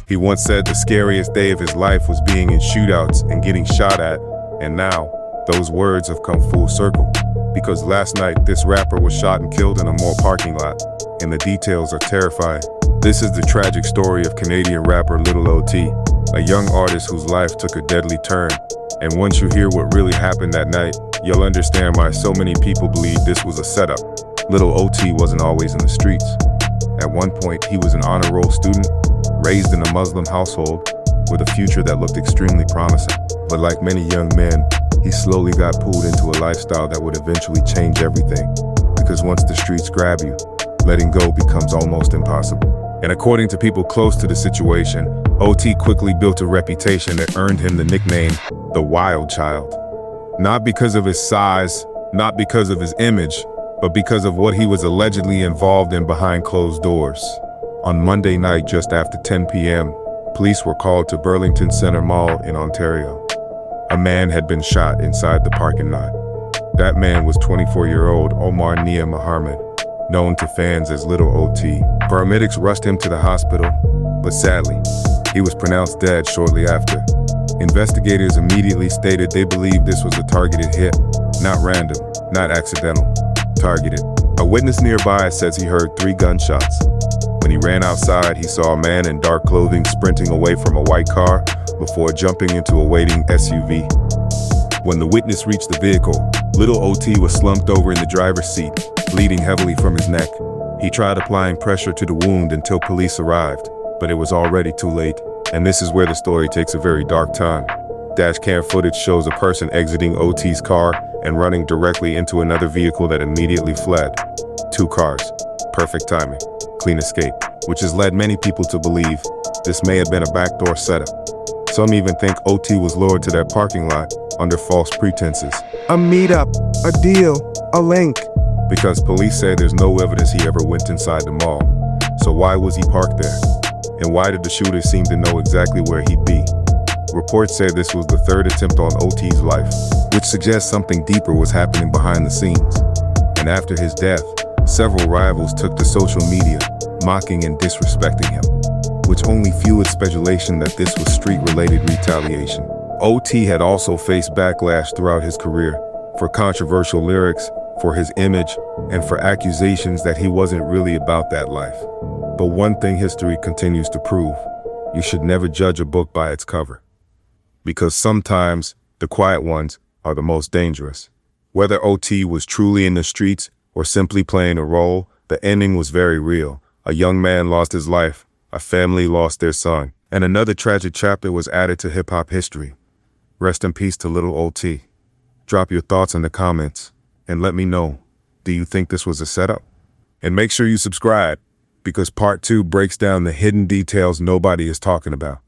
He once said the scariest day of his life was being in shootouts and getting shot at, and now, those words have come full circle. Because last night, this rapper was shot and killed in a mall parking lot, and the details are terrifying. This is the tragic story of Canadian rapper Little O.T., a young artist whose life took a deadly turn. And once you hear what really happened that night, you'll understand why so many people believe this was a setup. Little O.T. wasn't always in the streets. At one point, he was an honor roll student, raised in a Muslim household, with a future that looked extremely promising. But like many young men, he slowly got pulled into a lifestyle that would eventually change everything. Because once the streets grab you, letting go becomes almost impossible. And according to people close to the situation, O.T. quickly built a reputation that earned him the nickname, the Wild Child. Not because of his size, not because of his image, but because of what he was allegedly involved in behind closed doors. On Monday night, just after 10 p.m., police were called to Burlington Center Mall in Ontario. A man had been shot inside the parking lot. That man was 24-year-old Omar Nia Mohammed, known to fans as Little O.T. Paramedics rushed him to the hospital, but sadly, he was pronounced dead shortly after. Investigators immediately stated they believed this was a targeted hit, not random, not accidental, targeted. A witness nearby says he heard 3 gunshots. When he ran outside, he saw a man in dark clothing sprinting away from a white car before jumping into a waiting SUV. When the witness reached the vehicle, Little O.T. was slumped over in the driver's seat, bleeding heavily from his neck. He tried applying pressure to the wound until police arrived, but it was already too late. And this is where the story takes a very dark turn. Dashcam footage shows a person exiting O.T.'s car and running directly into another vehicle that immediately fled. 2 cars. Perfect timing. Clean escape. Which has led many people to believe this may have been a backdoor setup. Some even think O.T. was lured to that parking lot under false pretenses. A meetup, a deal, a link. Because police say there's no evidence he ever went inside the mall. So why was he parked there? And why did the shooter seem to know exactly where he'd be? Reports say this was the 3rd attempt on O.T.'s life, which suggests something deeper was happening behind the scenes. And after his death, several rivals took to social media, mocking and disrespecting him, which only fueled speculation that this was street-related retaliation. O.T. had also faced backlash throughout his career for controversial lyrics, for his image, and for accusations that he wasn't really about that life. But one thing history continues to prove: you should never judge a book by its cover. Because sometimes the quiet ones are the most dangerous. Whether O.T. was truly in the streets or simply playing a role, the ending was very real. A young man lost his life, a family lost their son, and another tragic chapter was added to hip-hop history. Rest in peace to Little O.T. Drop your thoughts in the comments and let me know, do you think this was a setup? And make sure you subscribe, because part 2 breaks down the hidden details nobody is talking about.